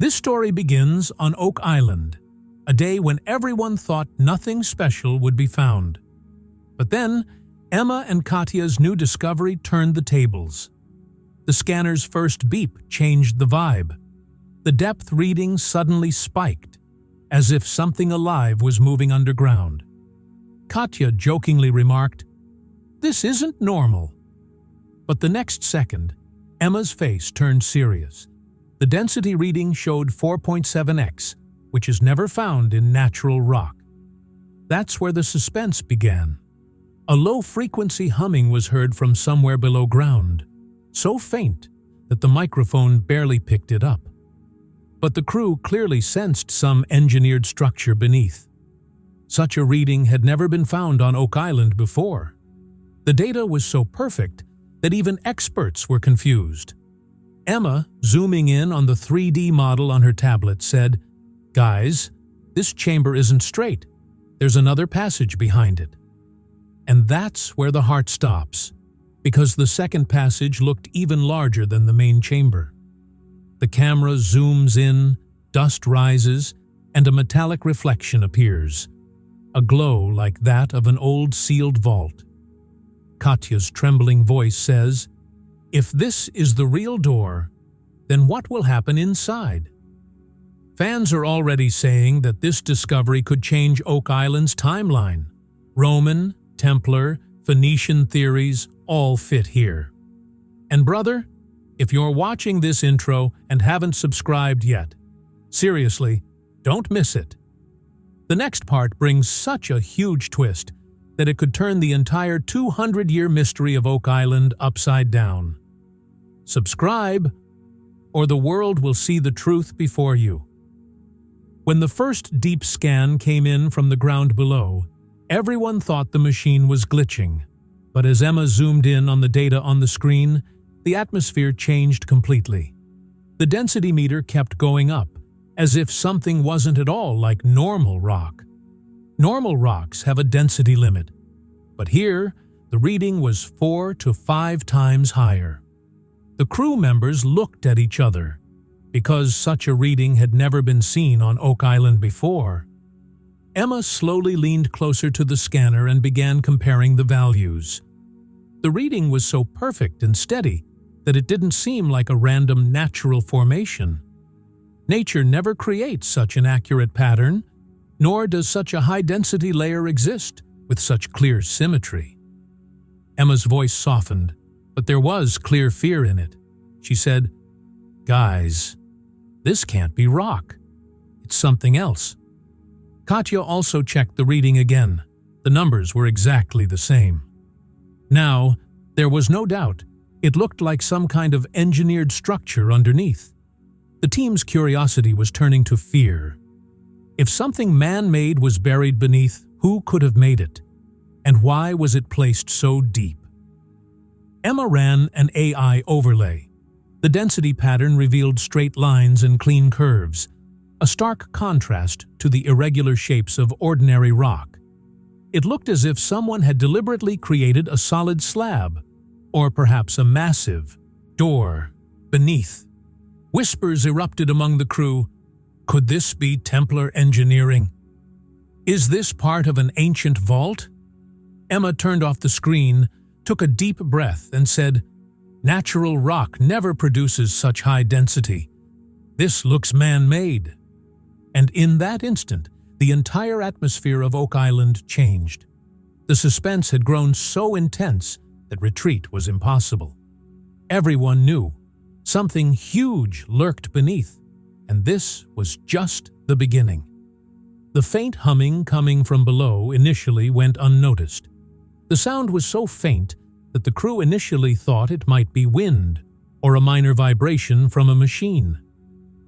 This story begins on Oak Island, a day when everyone thought nothing special would be found. But then, Emma and Katya's new discovery turned the tables. The scanner's first beep changed the vibe. The depth reading suddenly spiked, as if something alive was moving underground. Katya jokingly remarked, "This isn't normal." But the next second, Emma's face turned serious. The density reading showed 4.7x, which is never found in natural rock. That's where the suspense began. A low-frequency humming was heard from somewhere below ground, so faint that the microphone barely picked it up. But the crew clearly sensed some engineered structure beneath. Such a reading had never been found on Oak Island before. The data was so perfect that even experts were confused. Emma, zooming in on the 3D model on her tablet, said, "Guys, this chamber isn't straight. There's another passage behind it." And that's where the heart stops, because the second passage looked even larger than the main chamber. The camera zooms in, dust rises, and a metallic reflection appears, a glow like that of an old sealed vault. Katya's trembling voice says, "If this is the real door, then what will happen inside?" Fans are already saying that this discovery could change Oak Island's timeline. Roman, Templar, Phoenician theories all fit here. And brother, if you're watching this intro and haven't subscribed yet, seriously, don't miss it. The next part brings such a huge twist that it could turn the entire 200-year mystery of Oak Island upside down. Subscribe, or the world will see the truth before you. When the first deep scan came in from the ground below, everyone thought the machine was glitching. But as Emma zoomed in on the data on the screen, the atmosphere changed completely. The density meter kept going up, as if something wasn't at all like normal rock. Normal rocks have a density limit, but here, the reading was 4 to 5 times higher. The crew members looked at each other, because such a reading had never been seen on Oak Island before. Emma slowly leaned closer to the scanner and began comparing the values. The reading was so perfect and steady that it didn't seem like a random natural formation. Nature never creates such an accurate pattern, nor does such a high-density layer exist with such clear symmetry. Emma's voice softened, but there was clear fear in it. She said, "Guys, this can't be rock. It's something else." Katya also checked the reading again. The numbers were exactly the same. Now, there was no doubt. It looked like some kind of engineered structure underneath. The team's curiosity was turning to fear. If something man-made was buried beneath, who could have made it? And why was it placed so deep? Emma ran an AI overlay. The density pattern revealed straight lines and clean curves, a stark contrast to the irregular shapes of ordinary rock. It looked as if someone had deliberately created a solid slab, or perhaps a massive door beneath. Whispers erupted among the crew. Could this be Templar engineering? Is this part of an ancient vault? Emma turned off the screen, took a deep breath, and said, "Natural rock never produces such high density. This looks man-made." And in that instant, the entire atmosphere of Oak Island changed. The suspense had grown so intense that retreat was impossible. Everyone knew something huge lurked beneath, and this was just the beginning. The faint humming coming from below initially went unnoticed. The sound was so faint that the crew initially thought it might be wind or a minor vibration from a machine.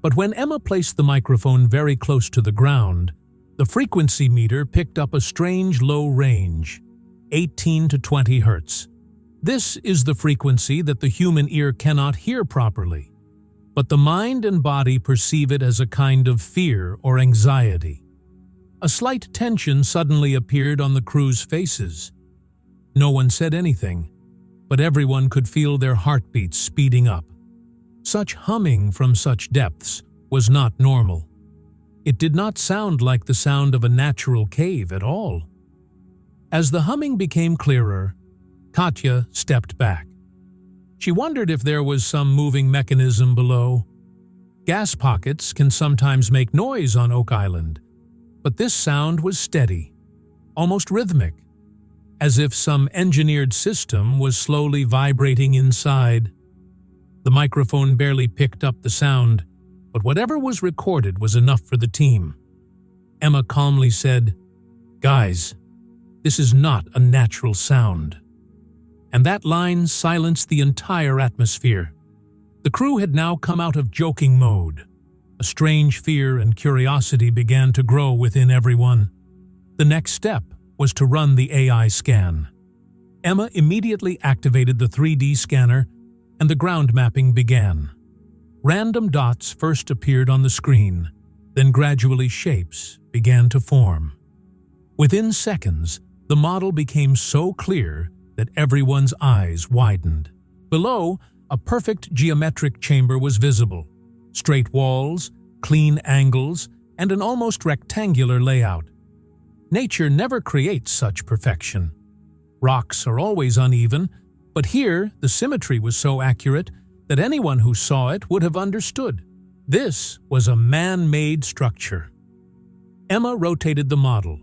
But when Emma placed the microphone very close to the ground, the frequency meter picked up a strange low range, 18 to 20 hertz. This is the frequency that the human ear cannot hear properly, but the mind and body perceive it as a kind of fear or anxiety. A slight tension suddenly appeared on the crew's faces. No one said anything, but everyone could feel their heartbeats speeding up. Such humming from such depths was not normal. It did not sound like the sound of a natural cave at all. As the humming became clearer, Katya stepped back. She wondered if there was some moving mechanism below. Gas pockets can sometimes make noise on Oak Island, but this sound was steady, almost rhythmic, as if some engineered system was slowly vibrating inside. The microphone barely picked up the sound, but whatever was recorded was enough for the team. Emma calmly said, "Guys, this is not a natural sound." And that line silenced the entire atmosphere. The crew had now come out of joking mode. A strange fear and curiosity began to grow within everyone. The next step was to run the AI scan. Emma immediately activated the 3D scanner, and the ground mapping began. Random dots first appeared on the screen, then gradually shapes began to form. Within seconds, the model became so clear that everyone's eyes widened. Below, a perfect geometric chamber was visible. Straight walls, clean angles, and an almost rectangular layout. Nature never creates such perfection. Rocks are always uneven, but here the symmetry was so accurate that anyone who saw it would have understood. This was a man-made structure. Emma rotated the model.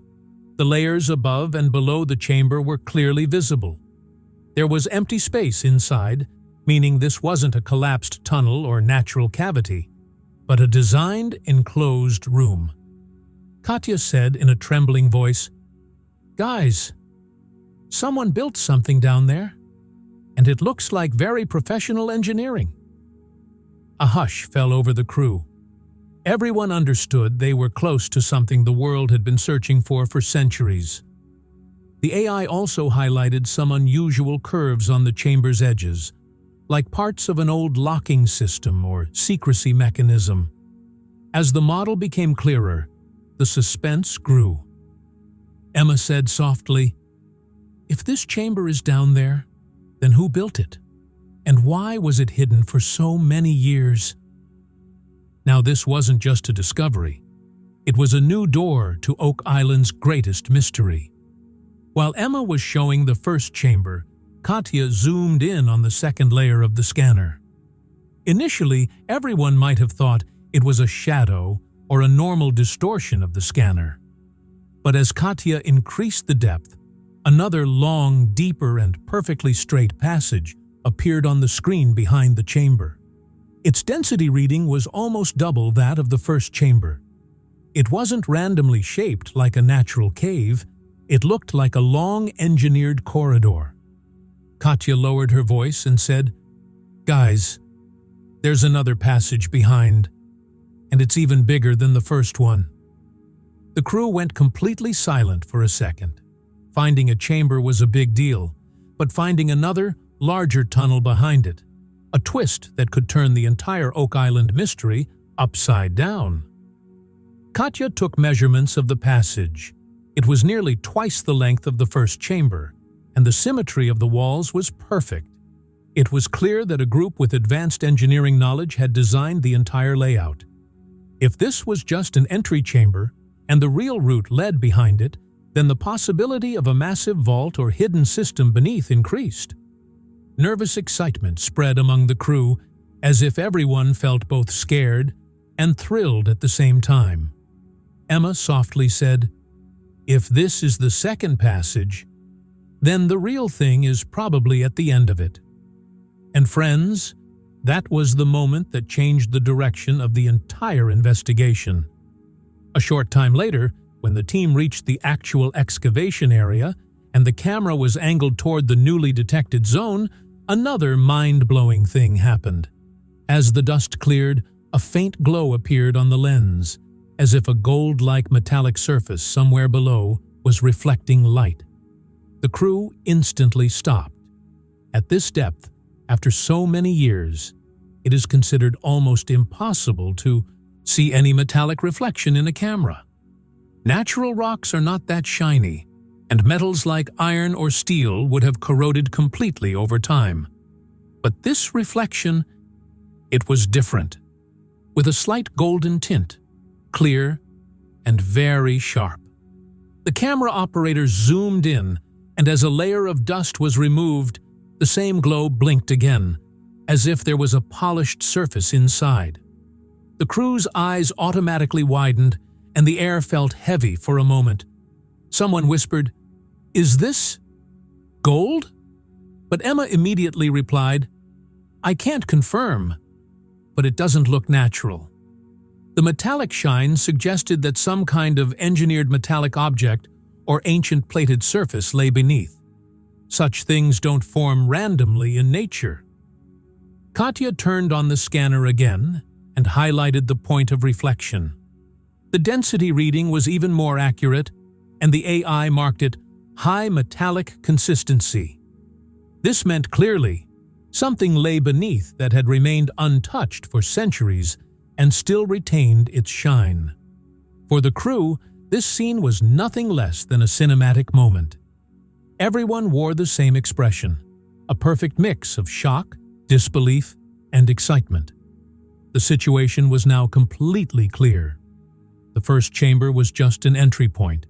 The layers above and below the chamber were clearly visible. There was empty space inside, meaning this wasn't a collapsed tunnel or natural cavity, but a designed, enclosed room. Katya said in a trembling voice, "Guys, someone built something down there, and it looks like very professional engineering." A hush fell over the crew. Everyone understood they were close to something the world had been searching for centuries. The AI also highlighted some unusual curves on the chamber's edges, like parts of an old locking system or secrecy mechanism. As the model became clearer, the suspense grew. Emma said softly, "If this chamber is down there, then who built it? And why was it hidden for so many years?" Now this wasn't just a discovery. It was a new door to Oak Island's greatest mystery. While Emma was showing the first chamber, Katya zoomed in on the second layer of the scanner. Initially, everyone might have thought it was a shadow or a normal distortion of the scanner. But as Katya increased the depth, another long, deeper, and perfectly straight passage appeared on the screen behind the chamber. Its density reading was almost double that of the first chamber. It wasn't randomly shaped like a natural cave. It looked like a long, engineered corridor. Katya lowered her voice and said, "Guys, there's another passage behind, and it's even bigger than the first one." The crew went completely silent for a second. Finding a chamber was a big deal, but finding another, larger tunnel behind it, a twist that could turn the entire Oak Island mystery upside down. Katya took measurements of the passage. It was nearly twice the length of the first chamber, and the symmetry of the walls was perfect. It was clear that a group with advanced engineering knowledge had designed the entire layout. If this was just an entry chamber, and the real route led behind it, then the possibility of a massive vault or hidden system beneath increased. Nervous excitement spread among the crew, as if everyone felt both scared and thrilled at the same time. Emma softly said, "If this is the second passage, then the real thing is probably at the end of it." And friends, that was the moment that changed the direction of the entire investigation. A short time later, when the team reached the actual excavation area and the camera was angled toward the newly detected zone, another mind-blowing thing happened. As the dust cleared, a faint glow appeared on the lens, as if a gold-like metallic surface somewhere below was reflecting light. The crew instantly stopped. At this depth, after so many years, it is considered almost impossible to see any metallic reflection in a camera. Natural rocks are not that shiny, and metals like iron or steel would have corroded completely over time. But this reflection, it was different. with a slight golden tint, clear and very sharp. The camera operator zoomed in, and as a layer of dust was removed, the same glow blinked again, as if there was a polished surface inside. The crew's eyes automatically widened, and the air felt heavy for a moment. Someone whispered, "Is this gold?" But Emma immediately replied, "I can't confirm, but it doesn't look natural." The metallic shine suggested that some kind of engineered metallic object or ancient plated surface lay beneath. Such things don't form randomly in nature. Katya turned on the scanner again and highlighted the point of reflection. The density reading was even more accurate, and the AI marked it high metallic consistency. This meant clearly something lay beneath that had remained untouched for centuries and still retained its shine. For the crew, this scene was nothing less than a cinematic moment. Everyone wore the same expression, a perfect mix of shock, disbelief, and excitement. The situation was now completely clear. The first chamber was just an entry point.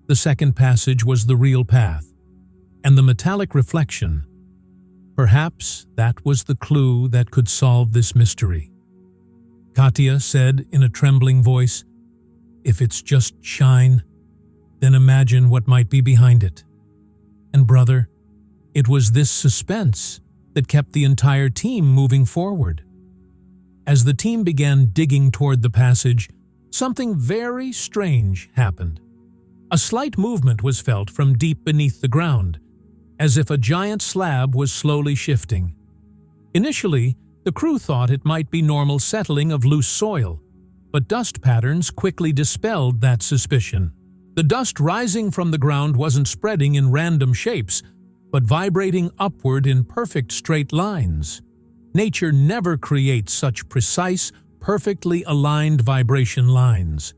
The second passage was the real path. And the metallic reflection, perhaps that was the clue that could solve this mystery. Katya said in a trembling voice, "If it's just shine, then imagine what might be behind it." And brother, it was this suspense that kept the entire team moving forward. As the team began digging toward the passage, something very strange happened. A slight movement was felt from deep beneath the ground, as if a giant slab was slowly shifting. Initially, the crew thought it might be normal settling of loose soil, but dust patterns quickly dispelled that suspicion. The dust rising from the ground wasn't spreading in random shapes, but vibrating upward in perfect straight lines. Nature never creates such precise, perfectly aligned vibration lines.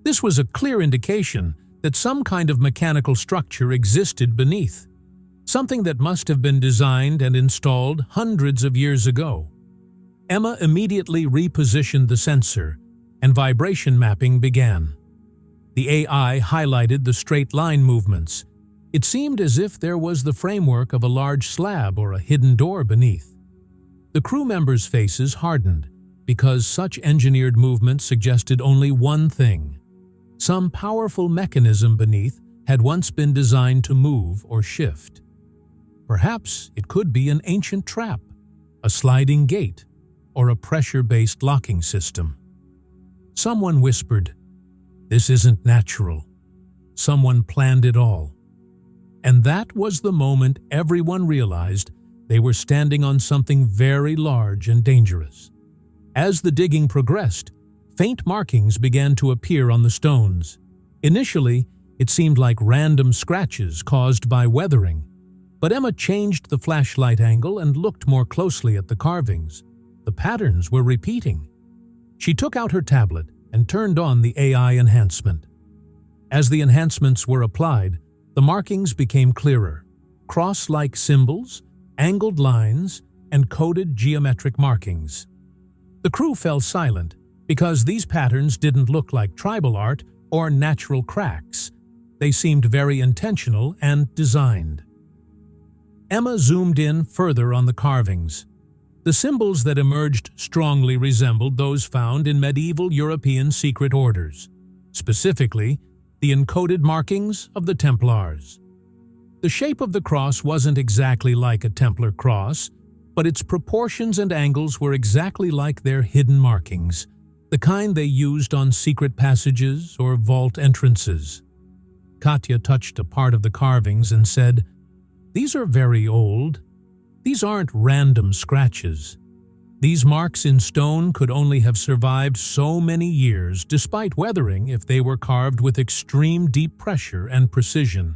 This was a clear indication that some kind of mechanical structure existed beneath, something that must have been designed and installed hundreds of years ago. Emma immediately repositioned the sensor, and vibration mapping began. The AI highlighted the straight line movements. It seemed as if there was the framework of a large slab or a hidden door beneath. The crew members' faces hardened, because such engineered movement suggested only one thing. Some powerful mechanism beneath had once been designed to move or shift. Perhaps it could be an ancient trap, a sliding gate, or a pressure-based locking system. Someone whispered, "This isn't natural. Someone planned it all." And that was the moment everyone realized they were standing on something very large and dangerous. As the digging progressed, faint markings began to appear on the stones. Initially, it seemed like random scratches caused by weathering, but Emma changed the flashlight angle and looked more closely at the carvings. The patterns were repeating. She took out her tablet and turned on the AI enhancement. As the enhancements were applied, the markings became clearer: cross-like symbols, angled lines, and coded geometric markings. The crew fell silent because these patterns didn't look like tribal art or natural cracks. They seemed very intentional and designed. Emma zoomed in further on the carvings. The symbols that emerged strongly resembled those found in medieval European secret orders, specifically the encoded markings of the Templars. The shape of the cross wasn't exactly like a Templar cross, but its proportions and angles were exactly like their hidden markings, the kind they used on secret passages or vault entrances. Katya touched a part of the carvings and said, "These are very old. These aren't random scratches. These marks in stone could only have survived so many years despite weathering if they were carved with extreme deep pressure and precision."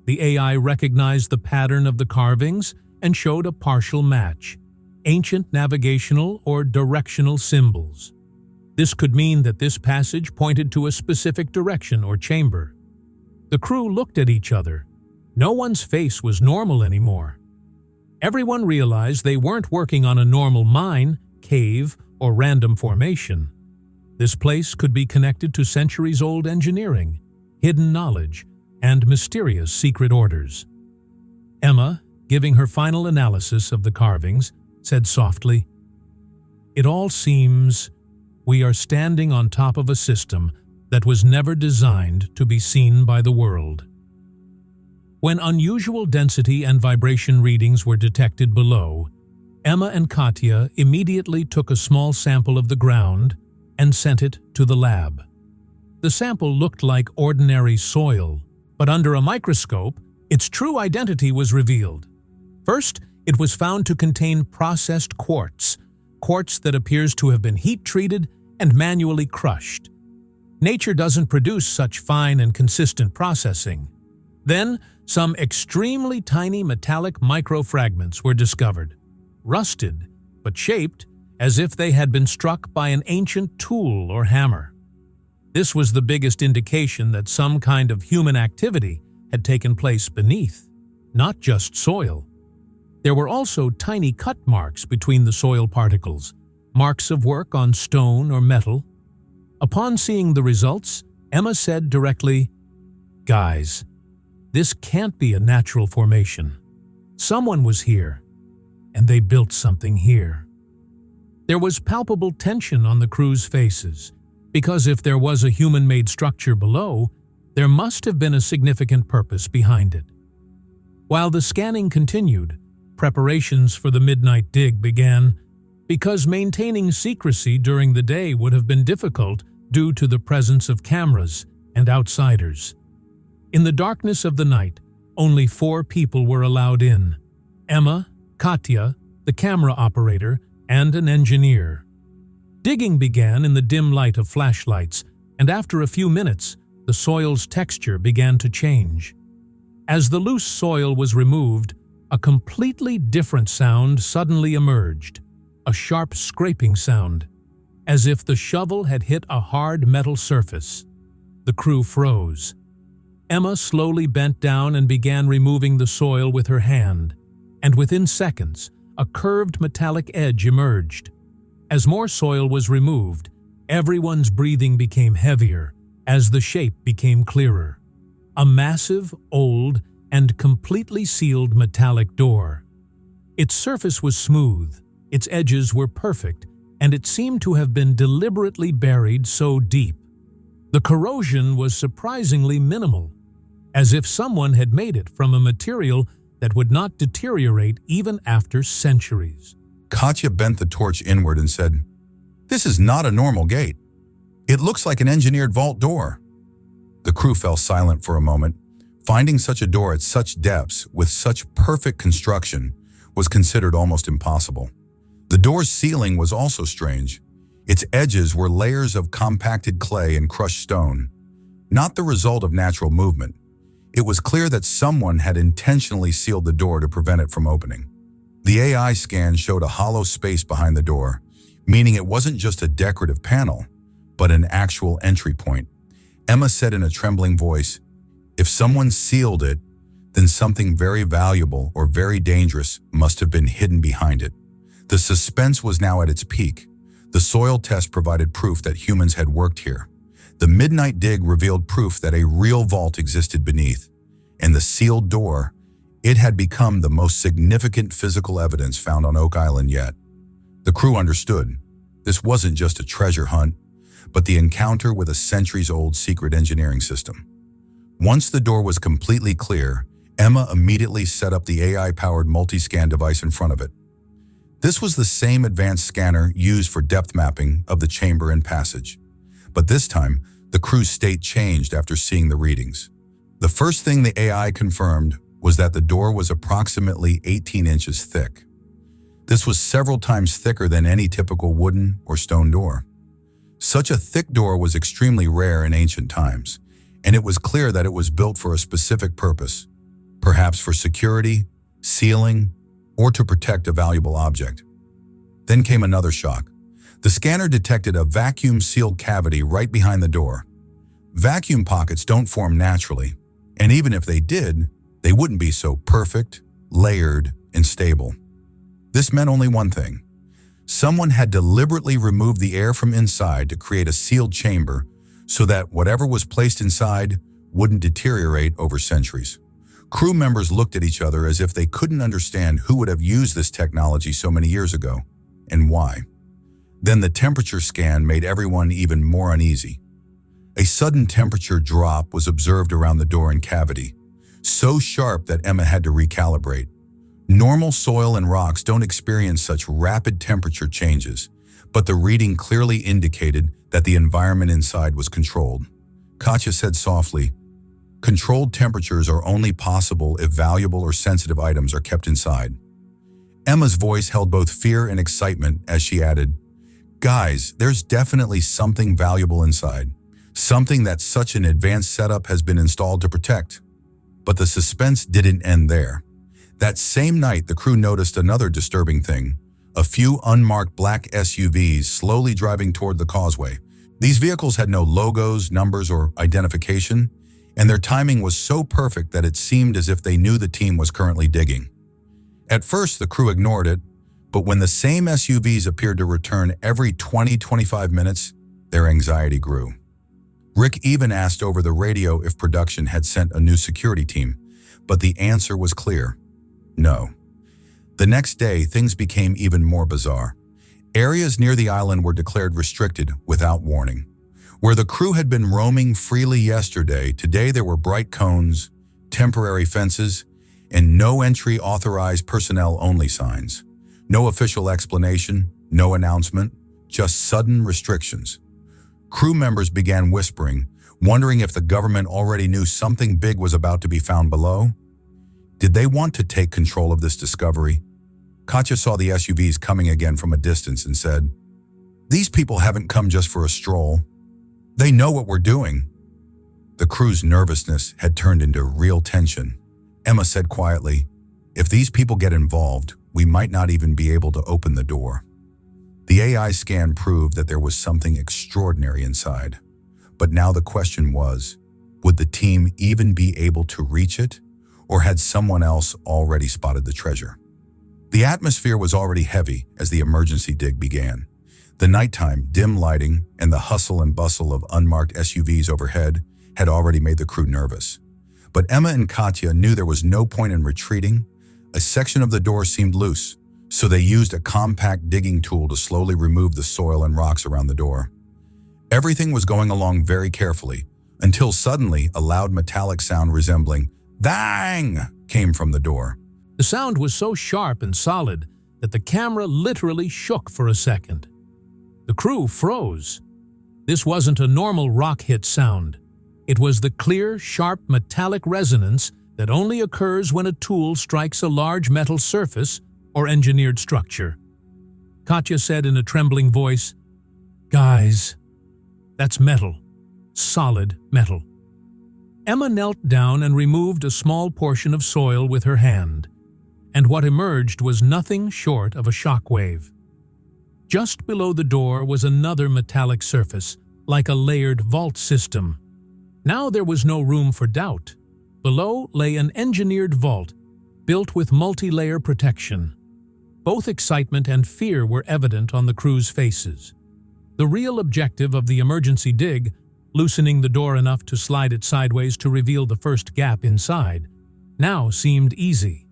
The AI recognized the pattern of the carvings and showed a partial match: ancient navigational or directional symbols. This could mean that this passage pointed to a specific direction or chamber. The crew looked at each other. No one's face was normal anymore. Everyone realized they weren't working on a normal mine, cave, or random formation. This place could be connected to centuries-old engineering, hidden knowledge, and mysterious secret orders. Emma, giving her final analysis of the carvings, said softly, "It all seems we are standing on top of a system that was never designed to be seen by the world." When unusual density and vibration readings were detected below, Emma and Katya immediately took a small sample of the ground and sent it to the lab. The sample looked like ordinary soil, but under a microscope, its true identity was revealed. First, it was found to contain processed quartz that appears to have been heat-treated and manually crushed. Nature doesn't produce such fine and consistent processing. Then, some extremely tiny metallic microfragments were discovered, rusted, but shaped as if they had been struck by an ancient tool or hammer. This was the biggest indication that some kind of human activity had taken place beneath, not just soil. There were also tiny cut marks between the soil particles, marks of work on stone or metal. Upon seeing the results, Emma said directly, "Guys, this can't be a natural formation. Someone was here, and they built something here." There was palpable tension on the crew's faces, because if there was a human-made structure below, there must have been a significant purpose behind it. While the scanning continued, preparations for the midnight dig began, because maintaining secrecy during the day would have been difficult due to the presence of cameras and outsiders. In the darkness of the night, only 4 people were allowed in: Emma, Katya, the camera operator, and an engineer. Digging began in the dim light of flashlights, and after a few minutes, the soil's texture began to change. As the loose soil was removed, a completely different sound suddenly emerged, a sharp scraping sound, as if the shovel had hit a hard metal surface. The crew froze. Emma slowly bent down and began removing the soil with her hand, and within seconds, a curved metallic edge emerged. As more soil was removed, everyone's breathing became heavier as the shape became clearer. A massive, old, and completely sealed metallic door. Its surface was smooth, its edges were perfect, and it seemed to have been deliberately buried so deep. The corrosion was surprisingly minimal, as if someone had made it from a material that would not deteriorate even after centuries. Katya bent the torch inward and said, "This is not a normal gate. It looks like an engineered vault door." The crew fell silent for a moment. Finding such a door at such depths with such perfect construction was considered almost impossible. The door's ceiling was also strange. Its edges were layers of compacted clay and crushed stone, not the result of natural movement. It was clear that someone had intentionally sealed the door to prevent it from opening. The AI scan showed a hollow space behind the door, meaning it wasn't just a decorative panel, but an actual entry point. Emma said in a trembling voice, "If someone sealed it, then something very valuable or very dangerous must have been hidden behind it." The suspense was now at its peak. The soil test provided proof that humans had worked here. The midnight dig revealed proof that a real vault existed beneath. And the sealed door, it had become the most significant physical evidence found on Oak Island yet. The crew understood. This wasn't just a treasure hunt, but the encounter with a centuries-old secret engineering system. Once the door was completely clear, Emma immediately set up the AI-powered multi-scan device in front of it. This was the same advanced scanner used for depth mapping of the chamber and passage. But this time, the crew's state changed after seeing the readings. The first thing the AI confirmed was that the door was approximately 18 inches thick. This was several times thicker than any typical wooden or stone door. Such a thick door was extremely rare in ancient times, and it was clear that it was built for a specific purpose, perhaps for security, sealing, or to protect a valuable object. Then came another shock. The scanner detected a vacuum-sealed cavity right behind the door. Vacuum pockets don't form naturally, and even if they did, they wouldn't be so perfect, layered, and stable. This meant only one thing. Someone had deliberately removed the air from inside to create a sealed chamber so that whatever was placed inside wouldn't deteriorate over centuries. Crew members looked at each other as if they couldn't understand who would have used this technology so many years ago, and why. Then the temperature scan made everyone even more uneasy. A sudden temperature drop was observed around the door and cavity, so sharp that Emma had to recalibrate. Normal soil and rocks don't experience such rapid temperature changes, but the reading clearly indicated that the environment inside was controlled. Katya said softly, "Controlled temperatures are only possible if valuable or sensitive items are kept inside." Emma's voice held both fear and excitement as she added, "Guys, there's definitely something valuable inside. Something that such an advanced setup has been installed to protect." But the suspense didn't end there. That same night, the crew noticed another disturbing thing: a few unmarked black SUVs slowly driving toward the causeway. These vehicles had no logos, numbers, or identification, and their timing was so perfect that it seemed as if they knew the team was currently digging. At first, the crew ignored it, but when the same SUVs appeared to return every 20-25 minutes, their anxiety grew. Rick even asked over the radio if production had sent a new security team, but the answer was clear: no. The next day, things became even more bizarre. Areas near the island were declared restricted without warning. Where the crew had been roaming freely yesterday, today there were bright cones, temporary fences, and no entry authorized personnel only signs. No official explanation, no announcement, just sudden restrictions. Crew members began whispering, wondering if the government already knew something big was about to be found below. Did they want to take control of this discovery? Katya saw the SUVs coming again from a distance and said, "These people haven't come just for a stroll. They know what we're doing." The crew's nervousness had turned into real tension. Emma said quietly, "If these people get involved, we might not even be able to open the door." The AI scan proved that there was something extraordinary inside. But now the question was, would the team even be able to reach it? Or had someone else already spotted the treasure? The atmosphere was already heavy as the emergency dig began. The nighttime, dim lighting, and the hustle and bustle of unmarked SUVs overhead had already made the crew nervous. But Emma and Katya knew there was no point in retreating. A section of the door seemed loose, so they used a compact digging tool to slowly remove the soil and rocks around the door. Everything was going along very carefully, until suddenly a loud metallic sound resembling "bang" came from the door. The sound was so sharp and solid that the camera literally shook for a second. The crew froze. This wasn't a normal rock hit sound. It was the clear, sharp metallic resonance that only occurs when a tool strikes a large metal surface or engineered structure. Katya said in a trembling voice, "Guys, that's metal. Solid metal." Emma knelt down and removed a small portion of soil with her hand, and what emerged was nothing short of a shockwave. Just below the door was another metallic surface, like a layered vault system. Now there was no room for doubt. Below lay an engineered vault, built with multi-layer protection. Both excitement and fear were evident on the crew's faces. The real objective of the emergency dig, loosening the door enough to slide it sideways to reveal the first gap inside, now seemed easy.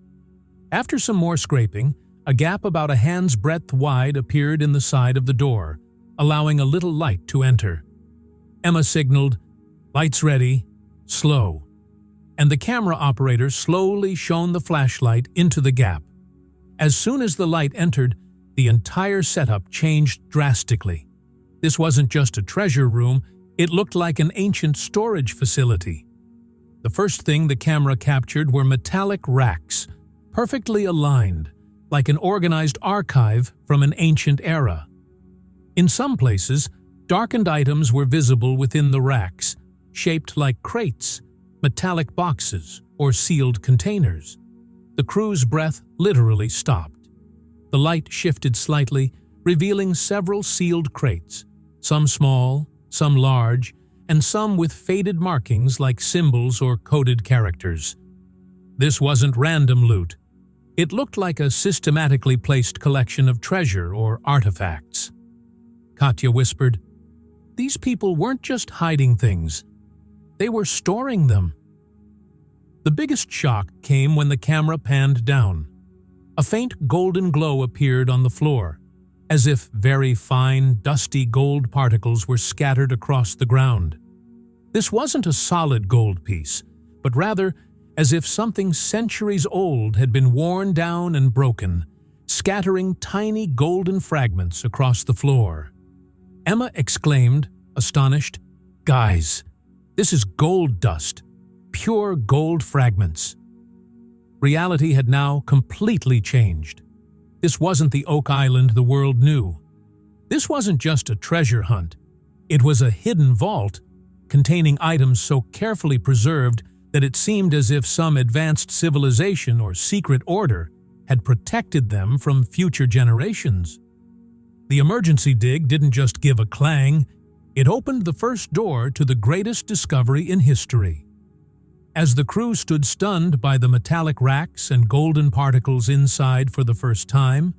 After some more scraping, a gap about a hand's breadth wide appeared in the side of the door, allowing a little light to enter. Emma signaled, "Lights ready, slow," and the camera operator slowly shone the flashlight into the gap. As soon as the light entered, the entire setup changed drastically. This wasn't just a treasure room, it looked like an ancient storage facility. The first thing the camera captured were metallic racks, perfectly aligned, like an organized archive from an ancient era. In some places, darkened items were visible within the racks, shaped like crates, metallic boxes, or sealed containers. The crew's breath literally stopped. The light shifted slightly, revealing several sealed crates, some small, some large, and some with faded markings like symbols or coded characters. This wasn't random loot. It looked like a systematically placed collection of treasure or artifacts. Katya whispered, "These people weren't just hiding things. They were storing them." The biggest shock came when the camera panned down. A faint golden glow appeared on the floor, as if very fine, dusty gold particles were scattered across the ground. This wasn't a solid gold piece, but rather as if something centuries old had been worn down and broken, scattering tiny golden fragments across the floor. Emma exclaimed, astonished, "Guys, this is gold dust, pure gold fragments." Reality had now completely changed. This wasn't the Oak Island the world knew. This wasn't just a treasure hunt. It was a hidden vault containing items so carefully preserved that it seemed as if some advanced civilization or secret order had protected them from future generations. The emergency dig didn't just give a clang, it opened the first door to the greatest discovery in history. As the crew stood stunned by the metallic racks and golden particles inside for the first time,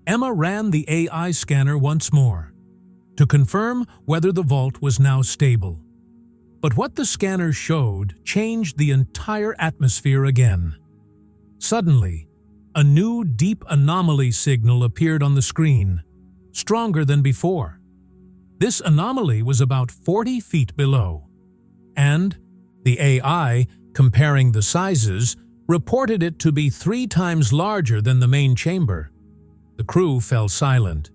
Emma ran the AI scanner once more to confirm whether the vault was now stable. But what the scanner showed changed the entire atmosphere again. Suddenly, a new deep anomaly signal appeared on the screen, stronger than before. This anomaly was about 40 feet below, and the AI, comparing the sizes, reported it to be 3 times larger than the main chamber. The crew fell silent.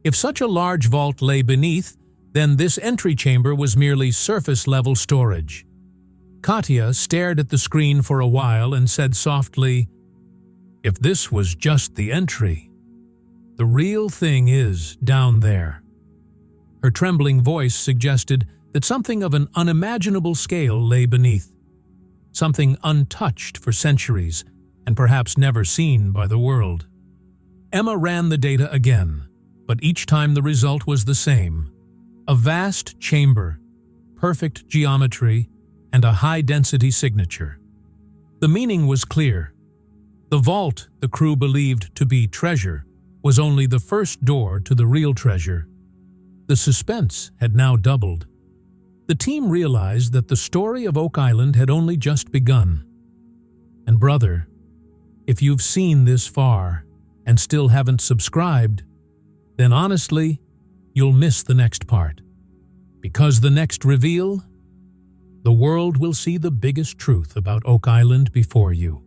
If such a large vault lay beneath, then this entry chamber was merely surface-level storage. Katya stared at the screen for a while and said softly, "If this was just the entry, the real thing is down there." Her trembling voice suggested that something of an unimaginable scale lay beneath, something untouched for centuries and perhaps never seen by the world. Emma ran the data again, but each time the result was the same. A vast chamber, perfect geometry, and a high-density signature. The meaning was clear. The vault the crew believed to be treasure was only the first door to the real treasure. The suspense had now doubled. The team realized that the story of Oak Island had only just begun. And brother, if you've seen this far and still haven't subscribed, then honestly, you'll miss the next part. Because the next reveal, the world will see the biggest truth about Oak Island before you.